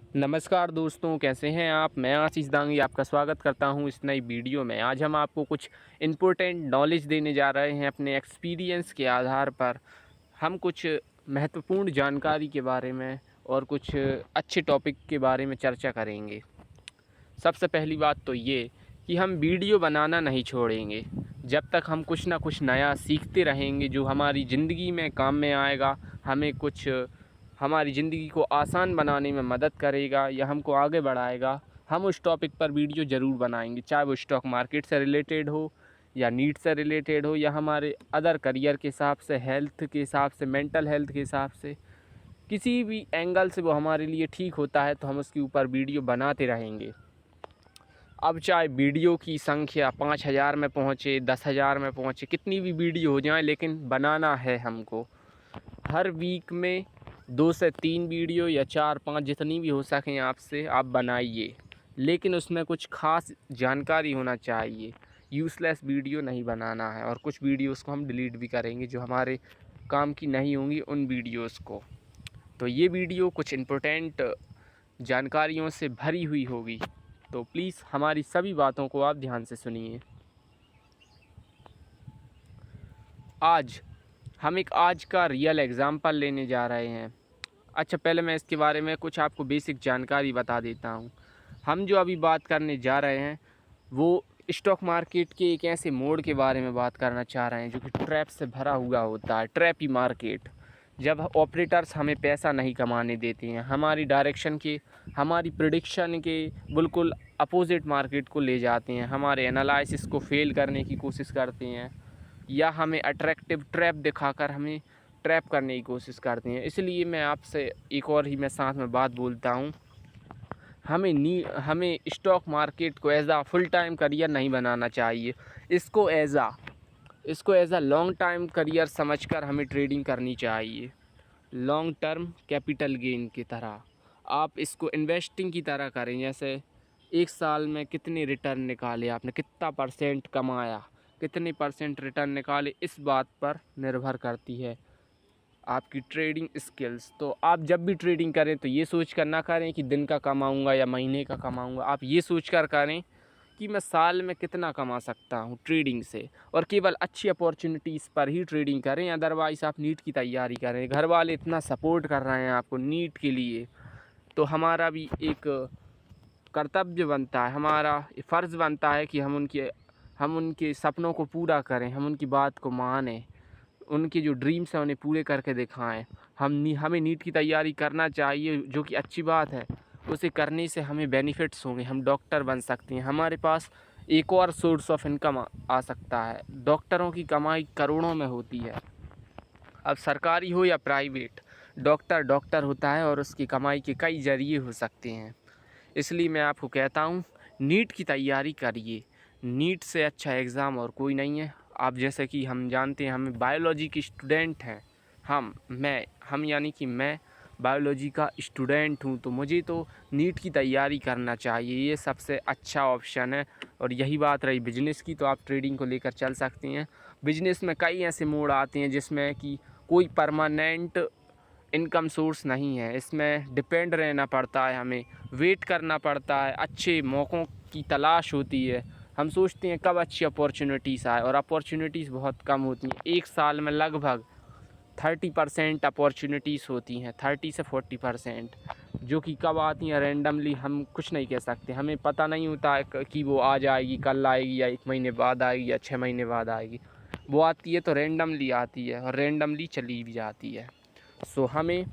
नमस्कार दोस्तों, कैसे हैं आप। मैं आशीष दांगी आपका स्वागत करता हूं इस नई वीडियो में। आज हम आपको कुछ इम्पोर्टेंट नॉलेज देने जा रहे हैं। अपने एक्सपीरियंस के आधार पर हम कुछ महत्वपूर्ण जानकारी के बारे में और कुछ अच्छे टॉपिक के बारे में चर्चा करेंगे। सबसे पहली बात तो ये कि हम वीडियो बनाना नहीं छोड़ेंगे जब तक हम कुछ ना कुछ नया सीखते रहेंगे जो हमारी ज़िंदगी में काम में आएगा, हमें कुछ हमारी ज़िंदगी को आसान बनाने में मदद करेगा या हमको आगे बढ़ाएगा। हम उस टॉपिक पर वीडियो ज़रूर बनाएंगे, चाहे वो स्टॉक मार्केट से रिलेटेड हो या नीट से रिलेटेड हो या हमारे अदर करियर के हिसाब से, हेल्थ के हिसाब से, मेंटल हेल्थ के हिसाब से, किसी भी एंगल से वो हमारे लिए ठीक होता है तो हम उसके ऊपर वीडियो बनाते रहेंगे। अब चाहे वीडियो की संख्या 5000 में पहुँचे, 10,000 में पहुँचे, कितनी भी वीडियो हो जाए, लेकिन बनाना है हमको। हर वीक में 2 से 3 वीडियो या 4-5 जितनी भी हो सकें आपसे आप बनाइए, लेकिन उसमें कुछ ख़ास जानकारी होना चाहिए। यूज़लेस वीडियो नहीं बनाना है। और कुछ वीडियोस को हम डिलीट भी करेंगे जो हमारे काम की नहीं होंगी, उन वीडियोस को। तो ये वीडियो कुछ इम्पोर्टेंट जानकारियों से भरी हुई होगी, तो प्लीज़ हमारी सभी बातों को आप ध्यान से सुनिए। आज का रियल एग्ज़ाम्पल लेने जा रहे हैं। अच्छा, पहले मैं इसके बारे में कुछ आपको बेसिक जानकारी बता देता हूँ। हम जो अभी बात करने जा रहे हैं वो स्टॉक मार्केट के एक ऐसे मोड़ के बारे में बात करना चाह रहे हैं जो कि ट्रैप से भरा हुआ होता है। ट्रैपी मार्केट, जब ऑपरेटर्स हमें पैसा नहीं कमाने देते हैं, हमारी डायरेक्शन के, हमारी प्रेडिक्शन के बिल्कुल अपोजिट मार्केट को ले जाते हैं, हमारे एनालिसिस को फेल करने की कोशिश करते हैं या हमें अट्रैक्टिव ट्रैप दिखाकर हमें ट्रैप करने की कोशिश करते हैं। इसलिए मैं आपसे एक और ही मैं साथ में बात बोलता हूँ, हमें स्टॉक मार्केट को एज आ फुल टाइम करियर नहीं बनाना चाहिए। इसको एज आ लॉन्ग टाइम करियर समझकर हमें ट्रेडिंग करनी चाहिए। लॉन्ग टर्म कैपिटल गेन की तरह आप इसको इन्वेस्टिंग की तरह करें। जैसे एक साल में कितने रिटर्न निकाले आपने, कितना परसेंट कमाया, कितने परसेंट रिटर्न निकाले, इस बात पर निर्भर करती है आपकी ट्रेडिंग स्किल्स। तो आप जब भी ट्रेडिंग करें तो ये सोच कर ना करें कि दिन का कमाऊंगा या महीने का कमाऊंगा। आप ये सोच कर करें कि मैं साल में कितना कमा सकता हूँ ट्रेडिंग से, और केवल अच्छी अपॉर्चुनिटीज़ पर ही ट्रेडिंग करें। अदरवाइज़ आप नीट की तैयारी करें, घर वाले इतना सपोर्ट कर रहे हैं आपको नीट के लिए, तो हमारा भी एक कर्तव्य बनता है, हमारा फ़र्ज़ बनता है कि हम उनके सपनों को पूरा करें, हम उनकी बात को मानें, उनके जो ड्रीम्स हैं उन्हें पूरे करके दिखाएं। हमें नीट की तैयारी करना चाहिए, जो कि अच्छी बात है। उसे करने से हमें बेनिफिट्स होंगे, हम डॉक्टर बन सकते हैं, हमारे पास एक और सोर्स ऑफ इनकम आ सकता है। डॉक्टरों की कमाई करोड़ों में होती है। अब सरकारी हो या प्राइवेट, डॉक्टर होता है और उसकी कमाई के कई ज़रिए हो सकते हैं। इसलिए मैं आपको कहता हूँ, नीट की तैयारी करिए। नीट से अच्छा एग्ज़ाम और कोई नहीं है। आप जैसे कि हम जानते हैं, हमें बायोलॉजी की स्टूडेंट हैं, हम यानी कि मैं बायोलॉजी का स्टूडेंट हूँ, तो मुझे तो नीट की तैयारी करना चाहिए, ये सबसे अच्छा ऑप्शन है। और यही बात रही बिजनेस की, तो आप ट्रेडिंग को लेकर चल सकते हैं। बिजनेस में कई ऐसे मोड़ आते हैं जिसमें कि कोई परमानेंट इनकम सोर्स नहीं है, इसमें डिपेंड रहना पड़ता है, हमें वेट करना पड़ता है, अच्छे मौक़ों की तलाश होती है। हम सोचते हैं कब अच्छी अपॉर्चुनिटीज़ आए, और अपॉर्चुनिटीज़ बहुत कम होती हैं। एक साल में लगभग 30% अपॉर्चुनिटीज़ होती हैं, 30 से 40%, जो कि कब आती हैं रैंडमली हम कुछ नहीं कह सकते। हमें पता नहीं होता है कि वो आज आएगी, कल आएगी, या 1 महीने बाद आएगी, या 6 महीने बाद आएगी। वो आती है तो रैंडमली आती है और रैंडमली चली भी जाती है। सो हमें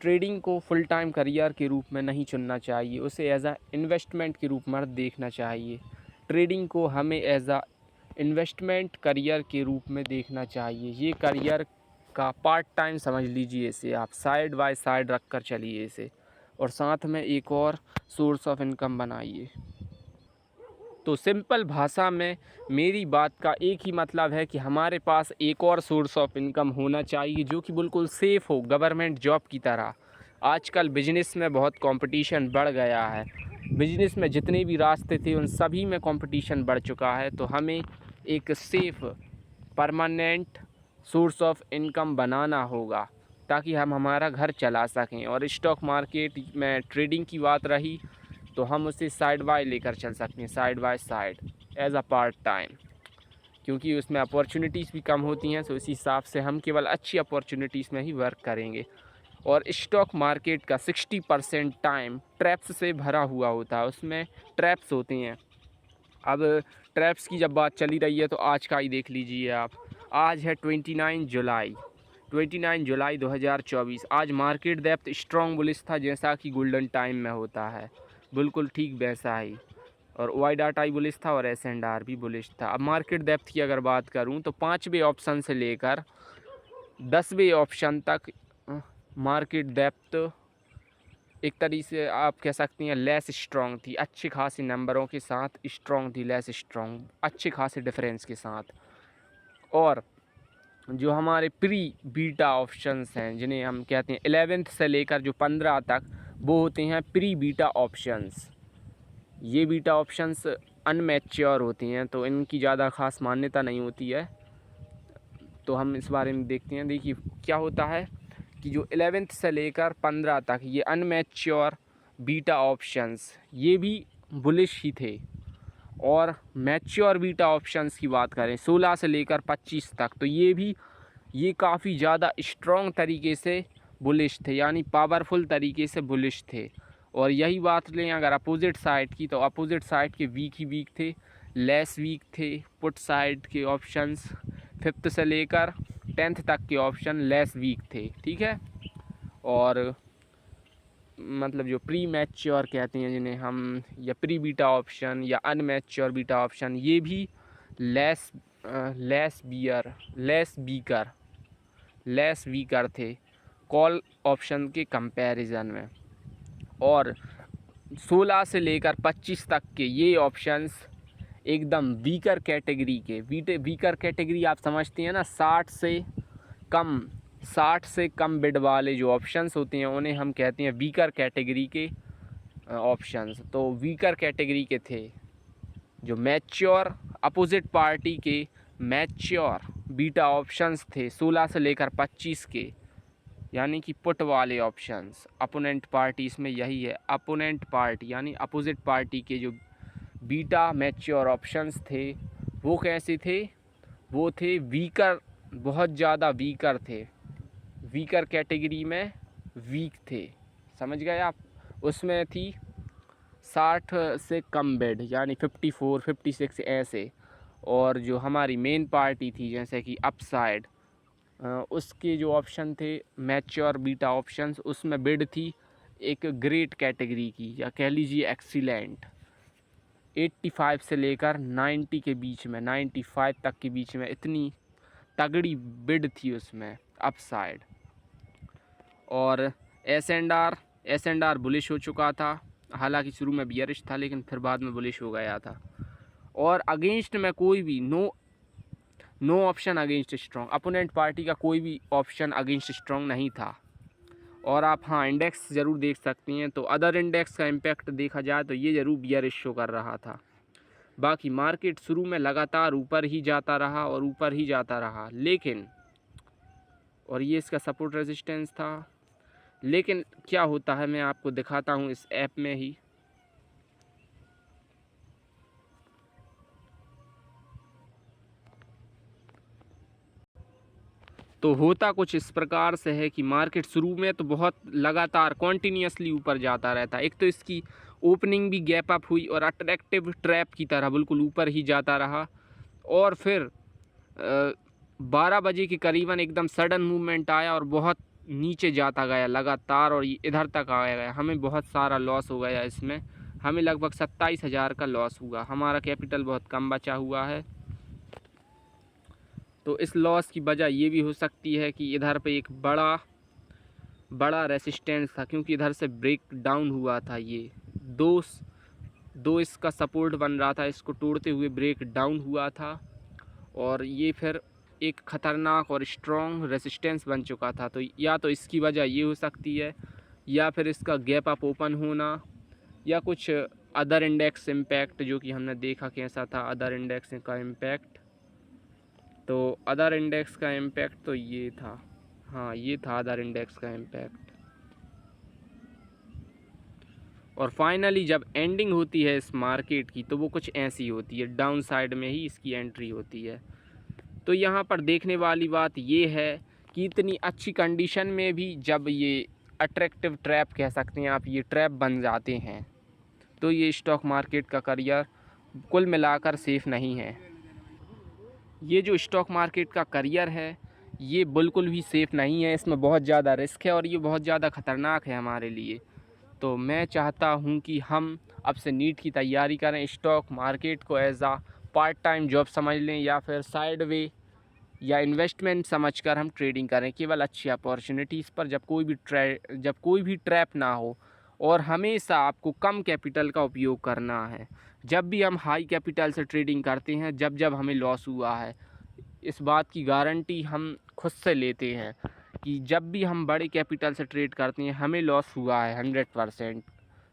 ट्रेडिंग को फुल टाइम करियर के रूप में नहीं चुनना चाहिए, उसे एज आ इन्वेस्टमेंट के रूप में देखना चाहिए। ट्रेडिंग को हमें एज आ इन्वेस्टमेंट करियर के रूप में देखना चाहिए। ये करियर का पार्ट टाइम समझ लीजिए इसे, आप साइड बाय साइड रख कर चलिए इसे, और साथ में एक और सोर्स ऑफ इनकम बनाइए। तो सिंपल भाषा में मेरी बात का एक ही मतलब है कि हमारे पास एक और सोर्स ऑफ इनकम होना चाहिए जो कि बिल्कुल सेफ़ हो, गवर्नमेंट जॉब की तरह। आजकल बिजनेस में बहुत कंपटीशन बढ़ गया है। बिजनेस में जितने भी रास्ते थे उन सभी में कंपटीशन बढ़ चुका है, तो हमें एक safe permanent source of income बनाना होगा। ताकि हम हमारा घर चला सकें। और स्टॉक मार्केट में ट्रेडिंग की बात रही तो हम उसे साइड बाय लेकर चल सकते हैं, side by side as a part time, क्योंकि उसमें अपॉर्चुनिटीज़ भी कम होती हैं। तो इस हिसाब से हम केवल अच्छी अपॉर्चुनिटीज़ में ही वर्क करेंगे। और स्टॉक मार्केट का 60% टाइम ट्रैप्स से भरा हुआ होता है, उसमें ट्रैप्स होते हैं। अब ट्रैप्स की जब बात चली रही है तो आज का ही देख लीजिए आप। आज है 29 जुलाई 2024। आज मार्केट डेप्थ स्ट्रॉन्ग बुलिश था, जैसा कि गोल्डन टाइम में होता है, बिल्कुल ठीक वैसा ही। और वाई डाटा ही बुलिश था और S&R भी बुलिश था। अब मार्केट डेप्थ की अगर बात करूं तो 5वें ऑप्शन से लेकर 10वें ऑप्शन तक मार्केट डेप्थ एक तरीके से आप कह सकती हैं लेस स्ट्रॉन्ग थी, अच्छे खासे नंबरों के साथ स्ट्रॉन्ग थी, लेस स्ट्रॉन्ग अच्छे खासे डिफरेंस के साथ। और जो हमारे प्री बीटा ऑप्शंस हैं, जिन्हें हम कहते हैं 11th से लेकर जो 15 तक, वो होते हैं प्री बीटा ऑप्शंस। ये बीटा ऑप्शंस अनमैच्योर होती हैं, तो इनकी ज़्यादा खास मान्यता नहीं होती है। तो हम इस बारे में देखते हैं। देखिए क्या होता है कि जो 11th से लेकर 15 तक ये अनमैच्योर बीटा ऑप्शंस ये भी बुलिश ही थे। और मैच्योर बीटा ऑप्शंस की बात करें 16 से लेकर 25 तक, तो ये काफ़ी ज़्यादा स्ट्रॉन्ग तरीके से बुलिश थे, यानी पावरफुल तरीके से बुलिश थे। और यही बात लें अगर अपोजिट साइड की, तो अपोजिट साइड के वीक ही वीक थे, लेस वीक थे। पुट साइड के ऑप्शंस 5th से लेकर 10th तक के ऑप्शन लेस वीक थे, ठीक है। और मतलब जो प्री मैच्योर कहते हैं जिन्हें हम, या प्री बीटा ऑप्शन या अनमैच्योर बीटा ऑप्शन, ये भी लेस वीकर थे कॉल ऑप्शन के कंपैरिजन में। और 16 से लेकर 25 तक के ये ऑप्शंस एकदम वीकर कैटेगरी के। वीकर कैटेगरी आप समझते हैं ना, 60 से कम बिड वाले जो ऑप्शंस होते हैं उन्हें हम कहते हैं वीकर कैटेगरी के ऑप्शंस। तो वीकर कैटेगरी के थे जो मैच्योर अपोजिट पार्टी के मैच्योर बीटा ऑप्शंस थे 16 से लेकर 25 के, यानी कि पुट वाले ऑप्शंस। अपोनेंट पार्टी इसमें यही है, अपोनेंट पार्टी यानी अपोजिट पार्टी के जो बीटा मैच्योर ऑप्शंस थे वो कैसे थे, वो थे वीकर, बहुत ज़्यादा वीकर थे, वीकर कैटेगरी में वीक थे, समझ गए आप। उसमें थी 60 से कम बेड यानी 54, 56 ऐसे। और जो हमारी मेन पार्टी थी जैसे कि अपसाइड, उसके जो ऑप्शन थे मैच्योर बीटा ऑप्शंस, उसमें बिड थी एक ग्रेट कैटेगरी की, या कह लीजिए एक्सीलेंट। 85 से लेकर 90 के बीच में, 95 तक के बीच में इतनी तगड़ी बिड थी उसमें अपसाइड। और S&R बुलिश हो चुका था, हालांकि शुरू में बियरिश था लेकिन फिर बाद में बुलिश हो गया था। और अगेंस्ट में कोई भी no option against strong, opponent party का कोई भी ऑप्शन अगेंस्ट स्ट्रॉन्ग नहीं था। और आप हाँ इंडेक्स ज़रूर देख सकती हैं, तो अदर इंडेक्स का इम्पैक्ट देखा जाए तो ये ज़रूर बियरिश शो कर रहा था। बाकी मार्केट शुरू में लगातार ऊपर ही जाता रहा और ऊपर ही जाता रहा, लेकिन और ये इसका सपोर्ट रेजिस्टेंस था। लेकिन क्या होता है मैं आपको दिखाता हूँ इस ऐप में ही। तो होता कुछ इस प्रकार से है कि मार्केट शुरू में तो बहुत लगातार कॉन्टीन्यूसली ऊपर जाता रहता। एक तो इसकी ओपनिंग भी गैप अप हुई और अट्रैक्टिव ट्रैप की तरह बिल्कुल ऊपर ही जाता रहा। और फिर 12 बजे के करीबन एकदम सडन मूवमेंट आया और बहुत नीचे जाता गया लगातार, और इधर तक आया गया। हमें बहुत सारा लॉस हो गया इसमें, हमें लगभग 27,000 का लॉस हुआ। हमारा कैपिटल बहुत कम बचा हुआ है। तो इस लॉस की वजह ये भी हो सकती है कि इधर पे एक बड़ा रेसिस्टेंस था, क्योंकि इधर से ब्रेक डाउन हुआ था। ये दो इसका सपोर्ट बन रहा था, इसको तोड़ते हुए ब्रेक डाउन हुआ था और ये फिर एक ख़तरनाक और स्ट्रॉन्ग रेसिस्टेंस बन चुका था। तो या तो इसकी वजह ये हो सकती है, या फिर इसका गैप अप ओपन होना, या कुछ अदर इंडेक्स इम्पैक्ट, जो कि हमने देखा कैसा था अदर इंडेक्स का इम्पैक्ट। तो अदर इंडेक्स का इम्पैक्ट तो ये था, हाँ, ये था अदर इंडेक्स का इम्पैक्ट। और फाइनली जब एंडिंग होती है इस मार्केट की तो वो कुछ ऐसी होती है, डाउन साइड में ही इसकी एंट्री होती है। तो यहाँ पर देखने वाली बात ये है कि इतनी अच्छी कंडीशन में भी जब ये अट्रैक्टिव ट्रैप कह सकते हैं आप, ये ट्रैप बन जाते हैं, तो ये स्टॉक मार्केट का करियर कुल मिलाकर सेफ़ नहीं है। ये जो स्टॉक मार्केट का करियर है ये बिल्कुल भी सेफ़ नहीं है, इसमें बहुत ज़्यादा रिस्क है और ये बहुत ज़्यादा ख़तरनाक है हमारे लिए। तो मैं चाहता हूँ कि हम अब से नीट की तैयारी करें, स्टॉक मार्केट को एज़ आ पार्ट टाइम जॉब समझ लें या फिर साइड वे या इन्वेस्टमेंट समझकर हम ट्रेडिंग करें, केवल अच्छी अपॉर्चुनिटीज़ पर, जब कोई भी ट्रैप ना हो। और हमेशा आपको कम कैपिटल का उपयोग करना है। जब भी हम हाई कैपिटल से ट्रेडिंग करते हैं, जब जब हमें लॉस हुआ है, इस बात की गारंटी हम खुद से लेते हैं कि जब भी हम बड़े कैपिटल से ट्रेड करते हैं हमें लॉस हुआ है 100%।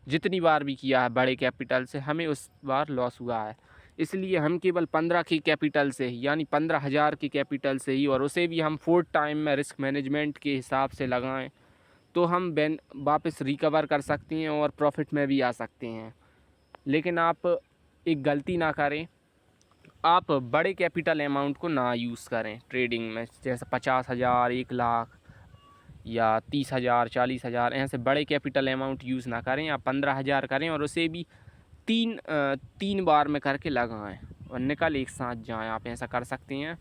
जितनी बार भी किया है बड़े कैपिटल से हमें उस बार लॉस हुआ है। इसलिए हम केवल 15 के कैपिटल से ही, यानी 15,000 के कैपिटल से ही, और उसे भी हम 4 टाइम में रिस्क मैनेजमेंट के हिसाब से लगाएं तो हम वापस रिकवर कर सकते हैं और प्रॉफिट में भी आ सकते हैं। लेकिन आप एक गलती ना करें, आप बड़े कैपिटल अमाउंट को ना यूज़ करें ट्रेडिंग में, जैसे 50,000, 1 लाख या 30,000, 40,000, ऐसे बड़े कैपिटल अमाउंट यूज़ ना करें। आप 15,000 करें और उसे भी तीन बार में करके लगाएं और निकल एक साथ जाएं। आप ऐसा कर सकते हैं।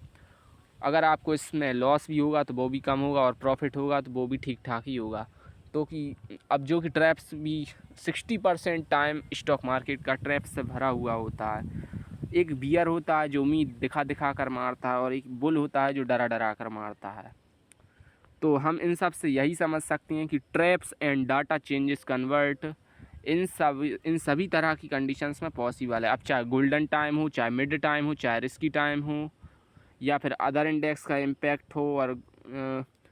अगर आपको इसमें लॉस भी होगा तो वो भी कम होगा और प्रॉफिट होगा तो वो भी ठीक ठाक ही होगा। तो कि अब जो कि ट्रैप्स भी 60% टाइम स्टॉक मार्केट का ट्रैप्स से भरा हुआ होता है। एक बियर होता है जो उम्मीद दिखा दिखा कर मारता है और एक बुल होता है जो डरा डरा कर मारता है। तो हम इन सब से यही समझ सकते हैं कि traps and data changes convert in सभी तरह की कंडीशंस में पॉसिबल है। अब चाहे गोल्डन टाइम हो, चाहे मिड टाइम हो, चाहे रिस्की टाइम हो, या फिर अदर इंडेक्स का इम्पैक्ट हो, और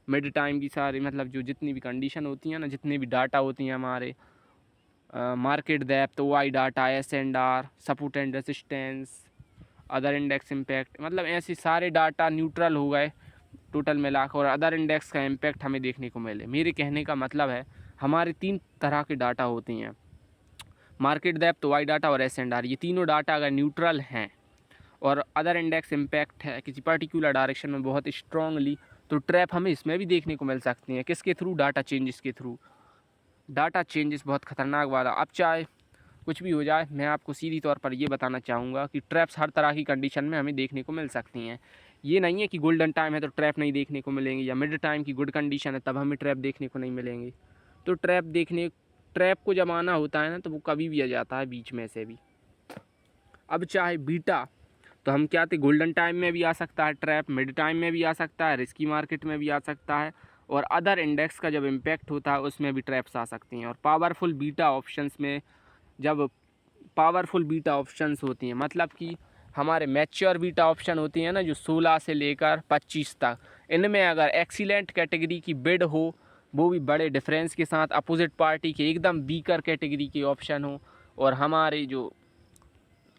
मिड टाइम की सारी मतलब जो जितनी भी कंडीशन होती हैं ना, जितने भी डाटा होती हैं हमारे, market depth, Y data, S&R, support and resistance, other index impact, मतलब ऐसे सारे डाटा न्यूट्रल हो गए टोटल मिलाकर, और अदर इंडेक्स का इम्पैक्ट हमें देखने को मिले। मेरे कहने का मतलब है हमारे 3 तरह के डाटा होते हैं, मार्केट डेप्थ, वाई डाटा और S&R। ये तीनों डाटा अगर न्यूट्रल हैं और अदर इंडेक्स इम्पैक्ट है किसी पर्टिकुलर डायरेक्शन में बहुत स्ट्रांगली, तो ट्रैप हमें इसमें भी देखने को मिल सकती हैं। किसके थ्रू? डाटा चेंजेस के थ्रू। डाटा चेंजेस बहुत ख़तरनाक वाला। अब चाहे कुछ भी हो जाए, मैं आपको सीधी तौर पर ये बताना चाहूँगा कि ट्रैप्स हर तरह की कंडीशन में हमें देखने को मिल सकती हैं। ये नहीं है कि गोल्डन टाइम है तो ट्रैप नहीं देखने को मिलेंगे, या मिड टाइम की गुड कंडीशन है तब हमें ट्रैप देखने को नहीं मिलेंगे। तो ट्रैप को जब आना होता है ना तो वो कभी भी आ जाता है बीच में से भी। अब चाहे बीटा, तो हम क्या थे, गोल्डन टाइम में भी आ सकता है ट्रैप, मिड टाइम में भी आ सकता है, रिस्की मार्केट में भी आ सकता है, और अदर इंडेक्स का जब इम्पैक्ट होता है उसमें भी ट्रैप्स आ सकती हैं। और पावरफुल बीटा ऑप्शंस में, जब पावरफुल बीटा ऑप्शंस होती हैं, मतलब कि हमारे मैच्योर बीटा ऑप्शन होती हैं ना, जो 16 से लेकर 25 तक, इनमें अगर एक्सीलेंट कैटेगरी की बिड हो, वो भी बड़े डिफरेंस के साथ, अपोजिट पार्टी के एकदम वीकर कैटेगरी के ऑप्शन हो, और हमारे जो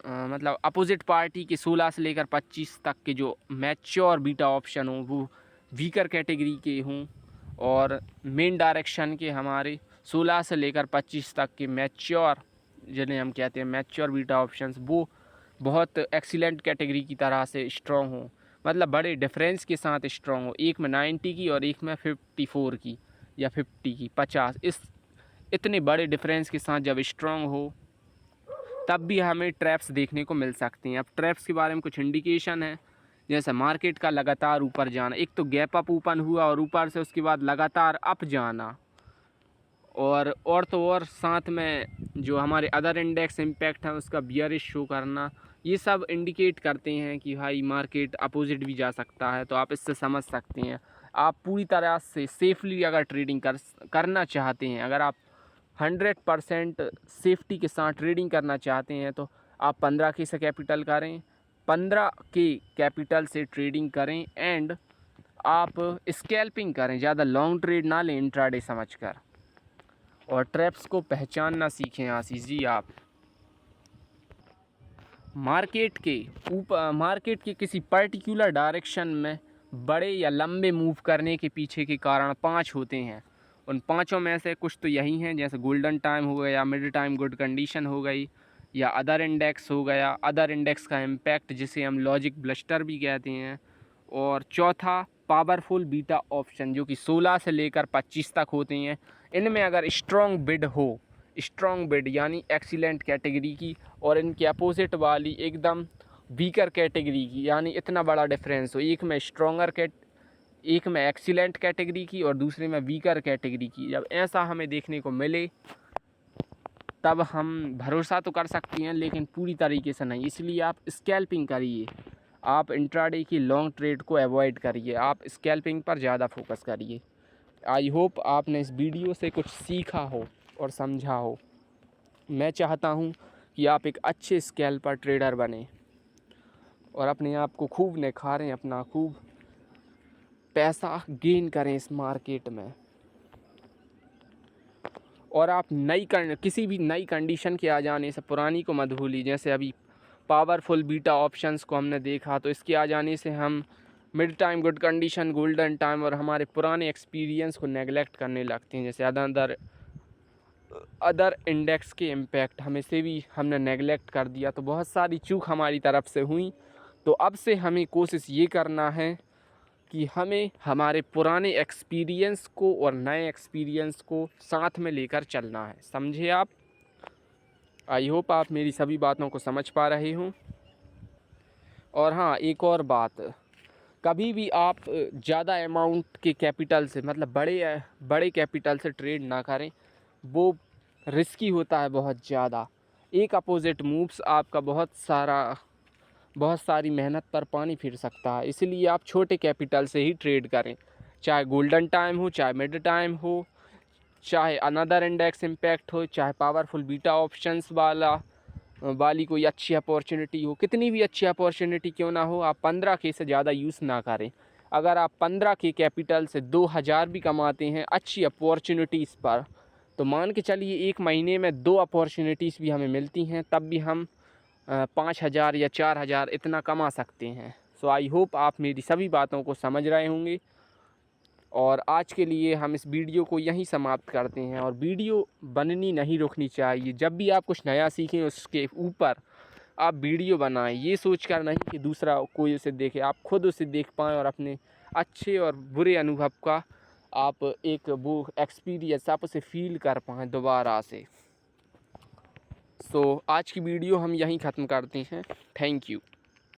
मतलब अपोजिट पार्टी के 16 से लेकर 25 तक के जो मैच्योर बीटा ऑप्शन हो वो वीकर कैटेगरी के हों, और मेन डायरेक्शन के हमारे 16 से लेकर 25 तक के मैच्योर, जिन्हें हम कहते हैं मैच्योर बीटा ऑप्शंस, वो बहुत एक्सीलेंट कैटेगरी की तरह से स्ट्रॉन्ग हो, मतलब बड़े डिफरेंस के साथ स्ट्रॉन्ग हो, एक में 90 की और एक में 54 की या 50 की, 50, इस इतने बड़े डिफरेंस के साथ जब स्ट्रॉन्ग हो तब भी हमें ट्रैप्स देखने को मिल सकती हैं। अब ट्रैप्स के बारे में कुछ इंडिकेशन है, जैसे मार्केट का लगातार ऊपर जाना, एक तो गैप अप ओपन हुआ और ऊपर से उसके बाद लगातार अप जाना, और तो और साथ में जो हमारे अदर इंडेक्स इम्पैक्ट है उसका बियरिश शो करना, ये सब इंडिकेट करते हैं कि भाई मार्केट अपोजिट भी जा सकता है। तो आप इससे समझ सकते हैं, आप पूरी तरह से सेफली अगर ट्रेडिंग करना चाहते हैं, अगर आप 100% सेफ्टी के साथ ट्रेडिंग करना चाहते हैं, तो आप 15 के से कैपिटल करें, 15 के कैपिटल से ट्रेडिंग करें, एंड आप स्कैल्पिंग करें, ज़्यादा लॉन्ग ट्रेड ना लें इंट्राडे समझकर, और ट्रैप्स को पहचानना सीखें आशीष जी। आप मार्केट के किसी पर्टिकुलर डायरेक्शन में बड़े या लंबे मूव करने के पीछे के कारण 5 होते हैं। उन पाँचों में से कुछ तो यही हैं, जैसे गोल्डन टाइम हो गया, मिड टाइम गुड कंडीशन हो गई, या अदर इंडेक्स हो गया, अदर इंडेक्स का इम्पैक्ट जिसे हम लॉजिक ब्लस्टर भी कहते हैं, और चौथा पावरफुल बीटा ऑप्शन जो कि 16 से लेकर 25 तक होते हैं। इनमें अगर स्ट्रॉन्ग बिड हो, स्ट्रॉन्ग बिड यानी एक्सीलेंट कैटेगरी की, और इनके अपोजिट वाली एकदम वीकर कैटेगरी की, यानी इतना बड़ा डिफरेंस हो, एक में एक्सीलेंट कैटेगरी की और दूसरे में वीकर कैटेगरी की, जब ऐसा हमें देखने को मिले तब हम भरोसा तो कर सकते हैं, लेकिन पूरी तरीके से नहीं। इसलिए आप स्कैल्पिंग करिए, आप इंट्राडे की लॉन्ग ट्रेड को अवॉइड करिए, आप स्कैल्पिंग पर ज़्यादा फोकस करिए। आई होप आपने इस वीडियो से कुछ सीखा हो और समझा हो। मैं चाहता हूँ कि आप एक अच्छे स्कैल्पर ट्रेडर बने और अपने आप को खूब निखारें, अपना खूब पैसा गेन करें इस मार्केट में। और आप किसी भी नई कंडीशन के आ जाने से पुरानी को मत भूलिए। जैसे अभी पावरफुल बीटा ऑप्शंस को हमने देखा, तो इसके आ जाने से हम mid time good condition, golden time और हमारे पुराने एक्सपीरियंस को नेगलेक्ट करने लगते हैं। जैसे अदर इंडेक्स के इम्पैक्ट से भी हमने नेगलेक्ट कर दिया, तो बहुत सारी चूक हमारी तरफ से हुई। तो अब से हमें कोशिश ये करना है कि हमें हमारे पुराने एक्सपीरियंस को और नए एक्सपीरियंस को साथ में लेकर चलना है, समझे आप। आई होप आप मेरी सभी बातों को समझ पा रहे हों। और हाँ, एक और बात, कभी भी आप ज़्यादा अमाउंट के कैपिटल से, मतलब बड़े कैपिटल से ट्रेड ना करें, वो रिस्की होता है बहुत ज़्यादा। एक अपोजिट मूव्स आपका बहुत सारी मेहनत पर पानी फिर सकता है। इसलिए आप छोटे कैपिटल से ही ट्रेड करें, चाहे गोल्डन टाइम हो, चाहे मिड टाइम हो, चाहे अनदर इंडेक्स इम्पैक्ट हो, चाहे पावरफुल बीटा ऑप्शंस वाली कोई अच्छी अपॉर्चुनिटी हो। कितनी भी अच्छी अपॉर्चुनिटी क्यों ना हो, आप 15K से ज़्यादा यूज़ ना करें। अगर आप 15K कैपिटल से 2000 भी कमाते हैं अच्छी अपॉर्चुनिटीज़ पर, तो मान के चलिए एक महीने में 2 अपॉर्चुनिटीज़ भी हमें मिलती हैं, तब भी हम 5000 या 4000 इतना कमा सकते हैं। सो आई होप आप मेरी सभी बातों को समझ रहे होंगे। और आज के लिए हम इस वीडियो को यहीं समाप्त करते हैं। और वीडियो बननी नहीं रुकनी चाहिए। जब भी आप कुछ नया सीखें उसके ऊपर आप वीडियो बनाएं, ये सोचकर नहीं कि दूसरा कोई उसे देखे, आप खुद उसे देख पाएँ और अपने अच्छे और बुरे अनुभव का आप एक वो एक्सपीरियंस आप उसे फील कर पाएँ दोबारा से। सो आज की वीडियो हम यहीं ख़त्म करते हैं। Thank you.